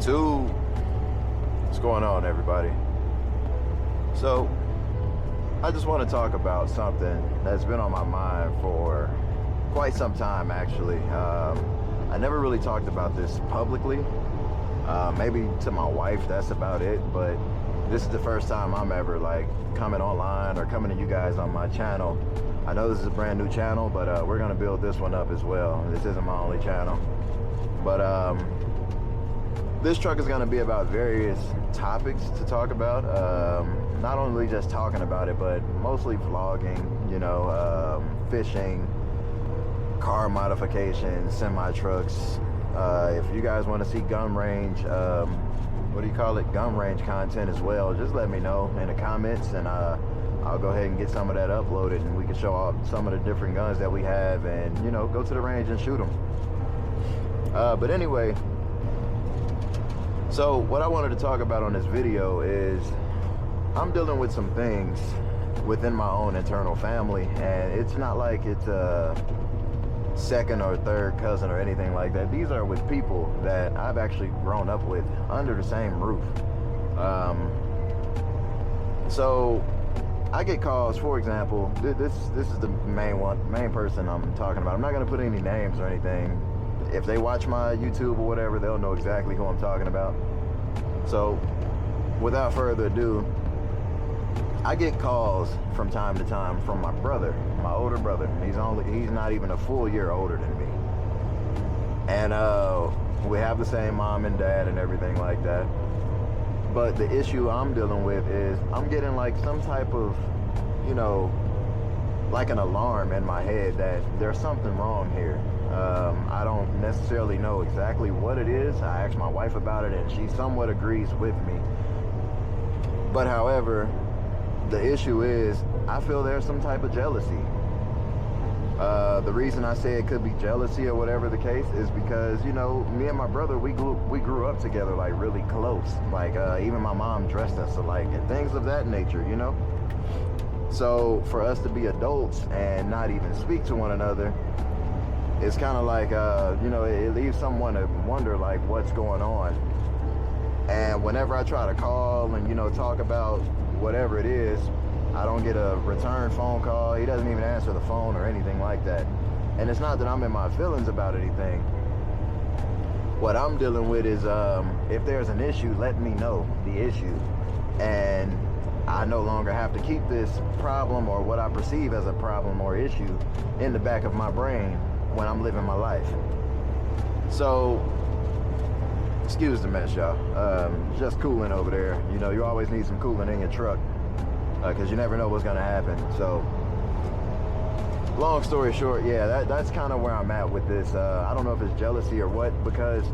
Two. What's going on, everybody? So, I just want to talk about something that's been on my mind for quite some time, actually. I never really talked about this publicly. Maybe to my wife, that's about it. But this is the first time I'm ever like coming online or coming to you guys on my channel. I know this is a brand new channel, but we're gonna build this one up as well. This isn't my only channel, but this truck is gonna be about various topics to talk about. Not only just talking about it, but mostly vlogging, you know, fishing, car modifications, semi trucks. If you guys want to see gun range, what do you call it, gun range content as well, just let me know in the comments, and I'll go ahead and get some of that uploaded, and we can show off some of the different guns that we have, and you know, go to the range and shoot them. But anyway, so what I wanted to talk about on this video is I'm dealing with some things within my own internal family, and it's not like it's a second or third cousin or anything like that. These are with people that I've actually grown up with under the same roof. So I get calls, for example, this is the main person I'm talking about. I'm not gonna put any names or anything. If they watch my YouTube or whatever, they'll know exactly who I'm talking about. So without further ado, I get calls from time to time from my brother, my older brother. He's not even a full year older than me. And we have the same mom and dad and everything like that. But the issue I'm dealing with is I'm getting like some type of, you know, like an alarm in my head that there's something wrong here. I don't necessarily know exactly what it is. I asked my wife about it, and she somewhat agrees with me. But however, the issue is I feel there's some type of jealousy. The reason I say it could be jealousy or whatever the case is because, you know, me and my brother, we grew up together, like really close. Like even my mom dressed us alike and things of that nature, you know. So for us to be adults and not even speak to one another, it's kind of like, you know, it leaves someone to wonder like what's going on. And whenever I try to call and, you know, talk about whatever it is, I don't get a return phone call. He doesn't even answer the phone or anything like that. And it's not that I'm in my feelings about anything. What I'm dealing with is if there's an issue, let me know the issue, and I no longer have to keep this problem or what I perceive as a problem or issue in the back of my brain when I'm living my life. So excuse the mess, y'all. Just cooling over there. You know, you always need some cooling in your truck because you never know what's gonna happen. So long story short, yeah, that's kind of where I'm at with this. I don't know if it's jealousy or what, because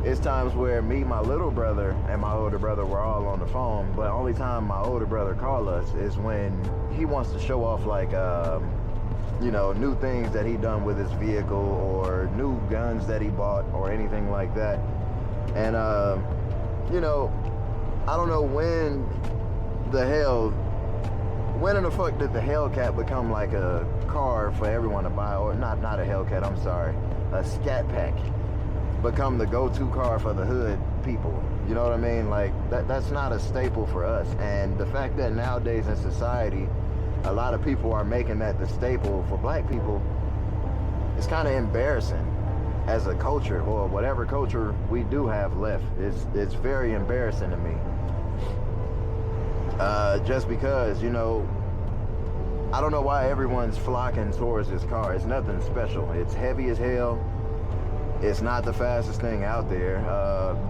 it's times where me, my little brother, and my older brother were all on the phone, but only time my older brother calls us is when he wants to show off like you know, new things that he done with his vehicle or new guns that he bought or anything like that. And you know, I don't know when in the fuck did the Hellcat become like a car for everyone to buy, or not a Hellcat, I'm sorry, a Scat Pack become the go-to car for the hood people. You know what I mean? Like that's not a staple for us. And the fact that nowadays in society a lot of people are making that the staple for black people, it's kind of embarrassing as a culture, or whatever culture we do have left. It's very embarrassing to me. Just because, you know, I don't know why everyone's flocking towards this car. It's nothing special. It's heavy as hell. It's not the fastest thing out there.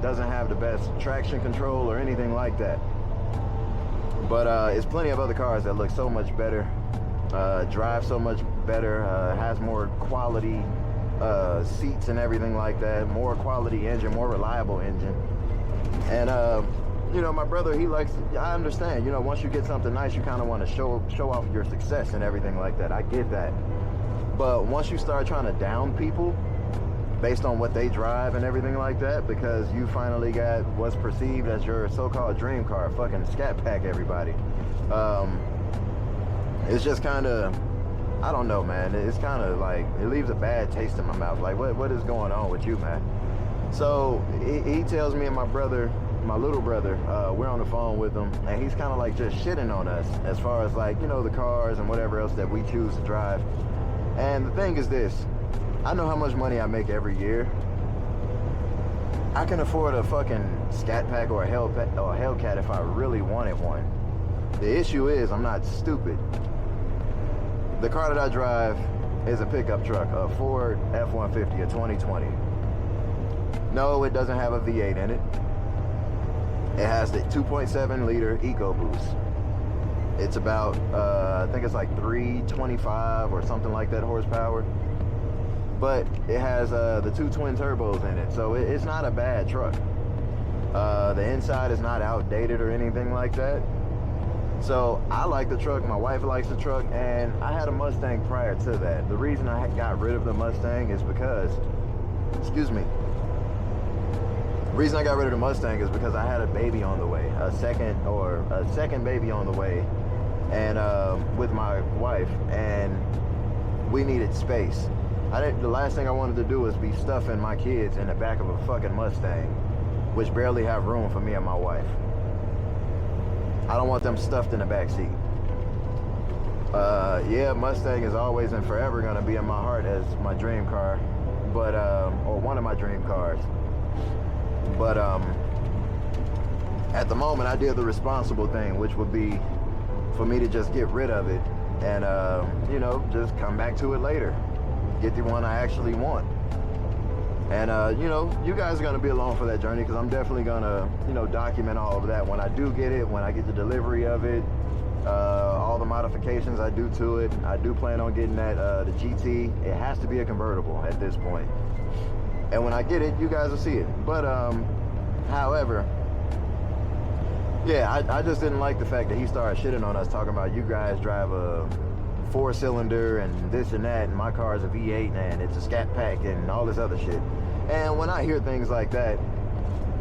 Doesn't have the best traction control or anything like that. But it's plenty of other cars that look so much better, drive so much better, has more quality seats and everything like that, more quality engine, more reliable engine. And you know, my brother, he likes, I understand, you know, once you get something nice, you kind of want to show off your success and everything like that. I get that. But once you start trying to down people based on what they drive and everything like that, because you finally got what's perceived as your so-called dream car, fucking Scat Pack, everybody. It's just kind of, I don't know, man. It's kind of like, it leaves a bad taste in my mouth. Like, what is going on with you, man? So he tells me and my brother, my little brother, we're on the phone with him, and he's kind of like just shitting on us as far as like, you know, the cars and whatever else that we choose to drive. And the thing is this, I know how much money I make every year. I can afford a fucking Scat Pack or a Hellcat if I really wanted one. The issue is I'm not stupid. The car that I drive is a pickup truck, a Ford F-150, a 2020. No, it doesn't have a V8 in it. It has the 2.7 liter EcoBoost. It's about, I think it's like 325 or something like that horsepower. But it has the 2 twin turbos in it, so it's not a bad truck. The inside is not outdated or anything like that. So I like the truck, my wife likes the truck, and I had a Mustang prior to that. The reason I got rid of the Mustang is because, excuse me, the reason I got rid of the Mustang is because I had a baby on the way, a second baby on the way, and with my wife, and we needed space. The last thing I wanted to do was be stuffing my kids in the back of a fucking Mustang, which barely have room for me and my wife. I don't want them stuffed in the back seat. Yeah, Mustang is always and forever gonna be in my heart as my dream car, but or one of my dream cars. But at the moment, I did the responsible thing, which would be for me to just get rid of it and you know, just come back to it later. Get the one I actually want. And you know, you guys are gonna be along for that journey, because I'm definitely gonna, you know, document all of that when I do get it, when I get the delivery of it, all the modifications I do to it. I do plan on getting that the GT. It has to be a convertible at this point. And when I get it, you guys will see it. But however, yeah, I just didn't like the fact that he started shitting on us, talking about you guys drive a 4-cylinder and this and that, and my car is a V8 and it's a Scat Pack and all this other shit. And when I hear things like that,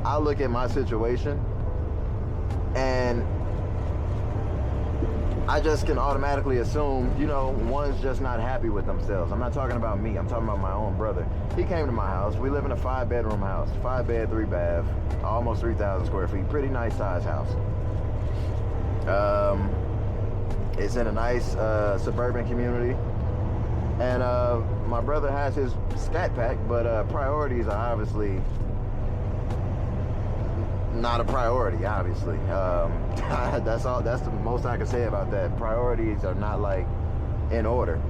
I look at my situation and I just can automatically assume, you know, one's just not happy with themselves. I'm not talking about me, I'm talking about my own brother. He came to my house. We live in a 5-bedroom house, 5-bed, 3-bath, almost 3,000 square feet, pretty nice size house. It's in a nice suburban community, and my brother has his Scat Pack, but priorities are obviously not a priority. Obviously, that's all. That's the most I can say about that. Priorities are not like in order.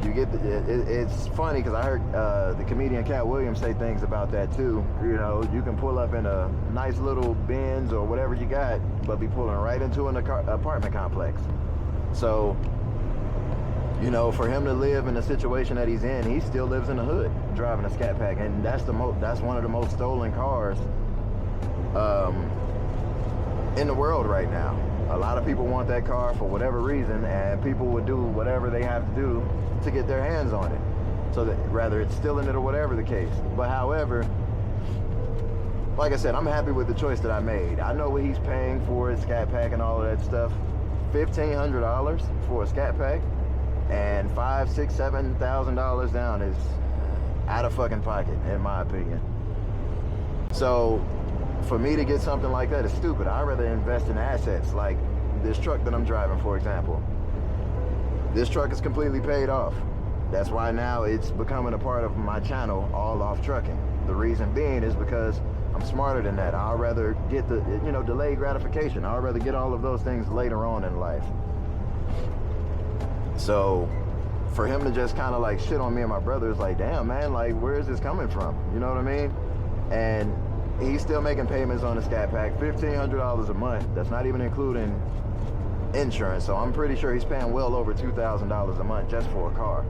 You get it's funny because I heard the comedian Cat Williams say things about that too. You know, you can pull up in a nice little Benz or whatever you got, but be pulling right into an apartment complex. So, you know, for him to live in the situation that he's in, he still lives in the hood driving a Scat Pack, and that's one of the most stolen cars in the world right now. A lot of people want that car for whatever reason, and people would do whatever they have to do to get their hands on it, so that rather it's stealing it or whatever the case. But however, like I said, I'm happy with the choice that I made. I know what he's paying for his Scat Pack and all of that stuff. $1,500 for a Scat Pack and $5,000, $6,000, $7,000 down is out of fucking pocket, in my opinion. So for me to get something like that is stupid. I'd rather invest in assets like this truck that I'm driving, for example. This truck is completely paid off. That's why now it's becoming a part of my channel, All Off Trucking. The reason being is because I'm smarter than that. I'd rather get the, you know, delayed gratification. I'd rather get all of those things later on in life. So for him to just kind of like shit on me and my brother is like, damn, man, like, where is this coming from? You know what I mean? And he's still making payments on the Scat Pack, $1,500 a month. That's not even including insurance. So I'm pretty sure he's paying well over $2,000 a month just for a car.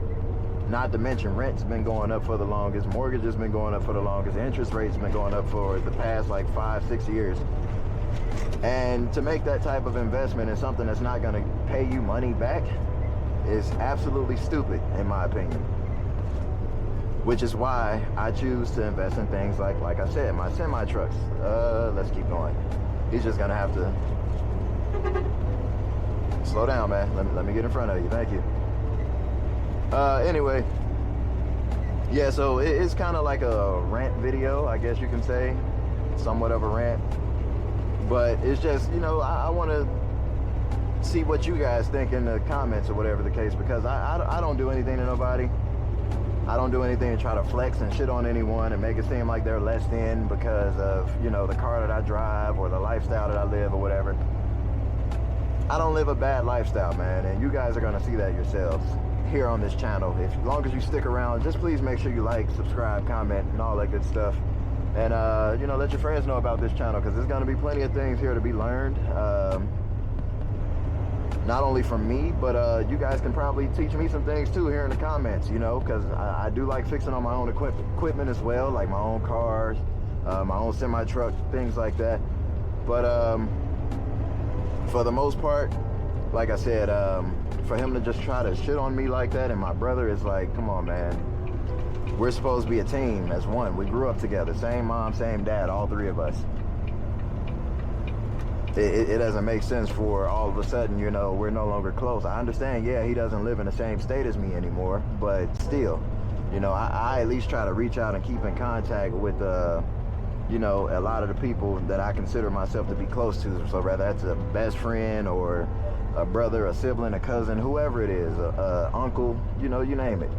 Not to mention rent's been going up for the longest, mortgage has been going up for the longest, interest rates been going up for the past like 5-6 years. And to make that type of investment in something that's not gonna pay you money back is absolutely stupid, in my opinion. Which is why I choose to invest in things like I said, my semi-trucks. Let's keep going. He's just gonna have to slow down, man. Let me get in front of you, thank you. Anyway, Yeah, so it's kind of like a rant video, I guess you can say, somewhat of a rant. But it's just, you know, I want to see what you guys think in the comments or whatever the case, because I don't do anything to nobody. I don't do anything to try to flex and shit on anyone and make it seem like they're less than because of, you know, the car that I drive or the lifestyle that I live or whatever. I don't live a bad lifestyle, man, and you guys are going to see that yourselves here on this channel. As long as you stick around, just please make sure you like, subscribe, comment, and all that good stuff. And, you know, let your friends know about this channel, because there's going to be plenty of things here to be learned. Not only from me, but you guys can probably teach me some things too here in the comments, you know, because I do like fixing on my own equipment as well, like my own cars, my own semi-truck, things like that. But for the most part, like I said, for him to just try to shit on me like that, and my brother is like, come on, man. We're supposed to be a team as one. We grew up together, same mom, same dad, all three of us. It doesn't make sense for all of a sudden, you know, we're no longer close. I understand, yeah, he doesn't live in the same state as me anymore, but still, you know, I at least try to reach out and keep in contact with, you know, a lot of the people that I consider myself to be close to. So whether that's a best friend or a brother, a sibling, a cousin, whoever it is, a uncle, you know, you name it.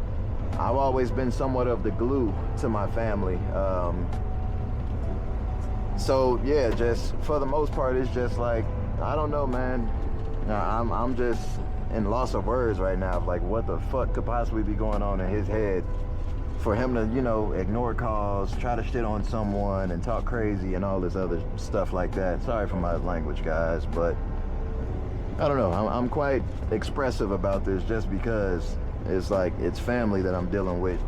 I've always been somewhat of the glue to my family. So yeah, just for the most part, it's just like, I don't know, man. I'm just in loss of words right now. Like, what the fuck could possibly be going on in his head for him to, you know, ignore calls, try to shit on someone and talk crazy and all this other stuff like that. Sorry for my language, guys, but I don't know. I'm quite expressive about this just because it's like, it's family that I'm dealing with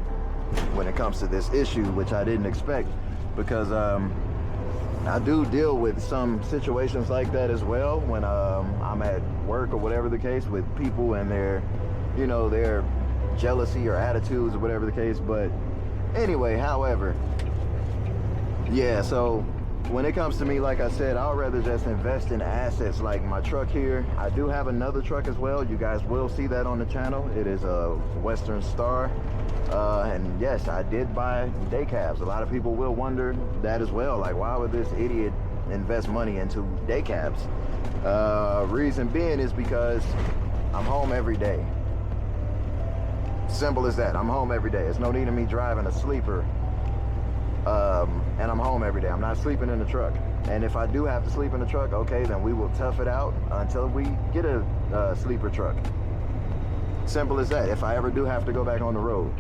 when it comes to this issue, which I didn't expect, because I do deal with some situations like that as well when I'm at work or whatever the case, with people and their, you know, their jealousy or attitudes or whatever the case. But anyway, however, yeah, so when it comes to me, like I said, I'd rather just invest in assets like my truck here. I do have another truck as well. You guys will see that on the channel. It is a Western Star. And yes, I did buy day cabs. A lot of people will wonder that as well. Like, why would this idiot invest money into day cabs? Reason being is because I'm home every day. Simple as that. I'm home every day. There's no need of me driving a sleeper. And I'm home every day. I'm not sleeping in the truck. And if I do have to sleep in the truck, okay, then we will tough it out until we get a sleeper truck. Simple as that, if I ever do have to go back on the road.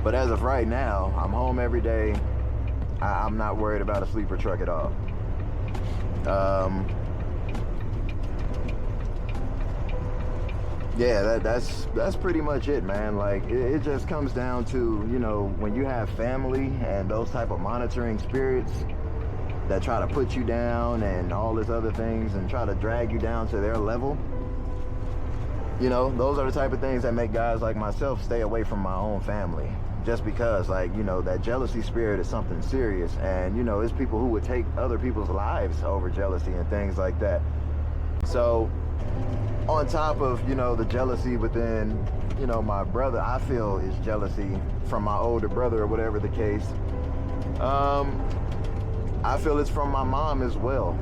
But as of right now, I'm home every day. I'm not worried about a sleeper truck at all. Yeah, that's pretty much it, man. Like, it just comes down to, you know, when you have family and those type of monitoring spirits that try to put you down and all this other things and try to drag you down to their level. You know, those are the type of things that make guys like myself stay away from my own family. Just because, like, you know, that jealousy spirit is something serious. And, you know, it's people who would take other people's lives over jealousy and things like that. So, on top of, you know, the jealousy within, you know, my brother, I feel is jealousy from my older brother or whatever the case. I feel it's from my mom as well.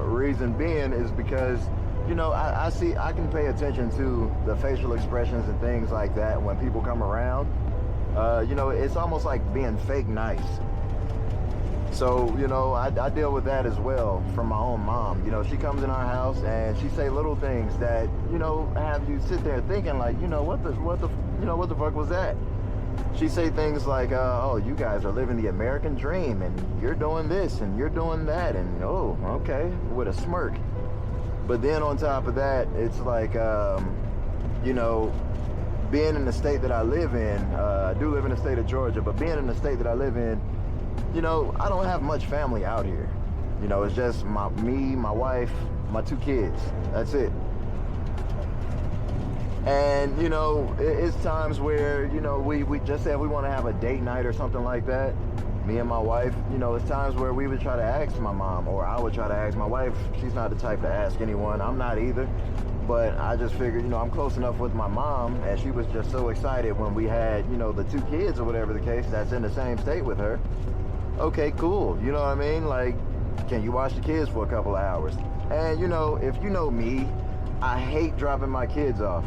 Reason being is because, you know, I can pay attention to the facial expressions and things like that when people come around. You know, it's almost like being fake nice. So, you know, I deal with that as well from my own mom. You know, she comes in our house and she say little things that, you know, have you sit there thinking like, you know, what the fuck was that? She say things like, oh, you guys are living the American dream and you're doing this and you're doing that, and oh, okay, with a smirk. But then on top of that, it's like, you know, being in the state that I live in, I do live in the state of Georgia, but being in the state that I live in, you know, I don't have much family out here. You know, it's just me, my wife, my 2 kids. That's it. And, you know, it's times where, you know, we just said we want to have a date night or something like that. Me and my wife, you know, it's times where we would try to ask my mom, or I would try to ask my wife. She's not the type to ask anyone. I'm not either. But I just figured, you know, I'm close enough with my mom, and she was just so excited when we had, you know, the 2 kids or whatever the case that's in the same state with her. Okay, cool. You know what I mean? Like, can you watch the kids for a couple of hours? And, you know, if you know me, I hate dropping my kids off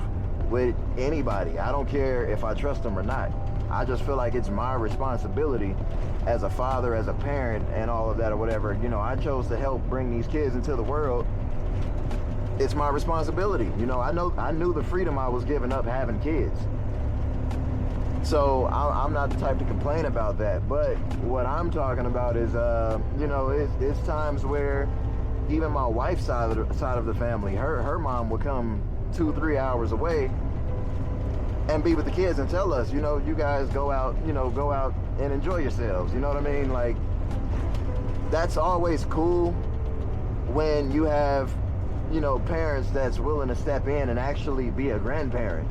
with anybody. I don't care if I trust them or not. I just feel like it's my responsibility as a father, as a parent, and all of that or whatever. You know, I chose to help bring these kids into the world. It's my responsibility. You know, I knew the freedom I was giving up having kids. So I'm not the type to complain about that. But what I'm talking about is, you know, it's times where even my wife's side of the family, her mom would come 2-3 hours away and be with the kids and tell us, you know, you guys go out and enjoy yourselves. You know what I mean? Like, that's always cool when you have, you know, parents that's willing to step in and actually be a grandparent.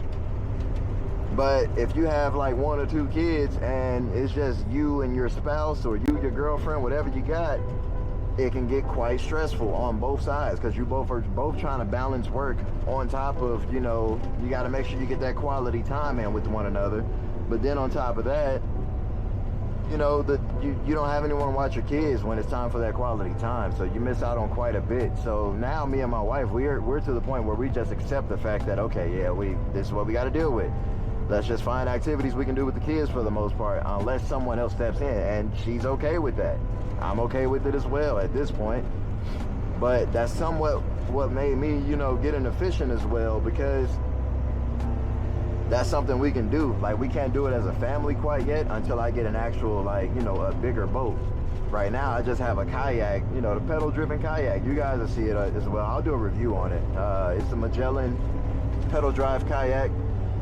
But if you have like 1 or 2 kids and it's just you and your spouse, or you, your girlfriend, whatever you got, it can get quite stressful on both sides, because you both are trying to balance work on top of, you know, you got to make sure you get that quality time in with one another. But then on top of that, you know, you don't have anyone to watch your kids when it's time for that quality time, so you miss out on quite a bit. So now me and my wife, we're to the point where we just accept the fact that, okay, yeah, this is what we got to deal with. Let's just find activities we can do with the kids for the most part, unless someone else steps in, and she's okay with that. I'm okay with it as well at this point. But that's somewhat what made me, you know, get into fishing as well, because that's something we can do. Like, we can't do it as a family quite yet until I get an actual, like, you know, a bigger boat. Right now, I just have a kayak, you know, the pedal-driven kayak. You guys will see it as well. I'll do a review on it. It's a Magellan pedal drive kayak,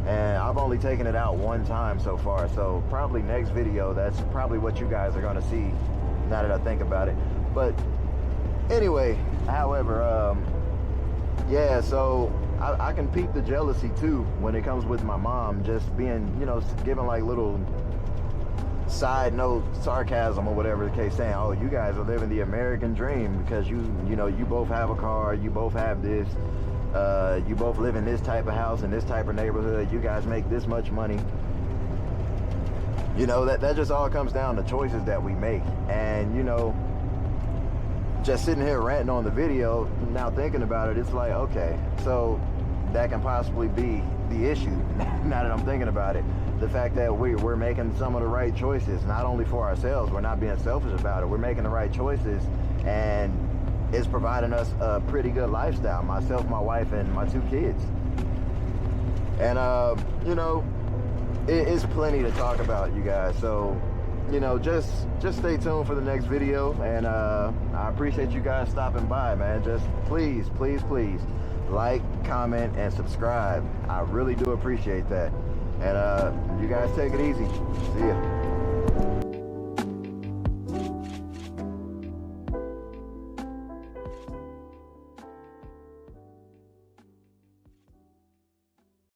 and I've only taken it out 1 time so far. So probably next video, that's probably what you guys are gonna see, now that I think about it. But anyway, however, yeah, so I can peep the jealousy too when it comes with my mom, just being, you know, giving like little side note sarcasm or whatever the case, saying, oh, you guys are living the American dream because you know, you both have a car, you both have this, you both live in this type of house in this type of neighborhood, you guys make this much money. You know, that just all comes down to choices that we make. And, you know, just sitting here ranting on the video, now thinking about it, it's like, okay, so that can possibly be the issue now that I'm thinking about it. The fact that we're making some of the right choices, not only for ourselves, we're not being selfish about it, we're making the right choices, and it's providing us a pretty good lifestyle, myself, my wife, and my 2 kids. And, you know, it's plenty to talk about, you guys. So, you know, just stay tuned for the next video, and I appreciate you guys stopping by, man. Just please like, comment, and subscribe. I really do appreciate that. And you guys take it easy. See ya.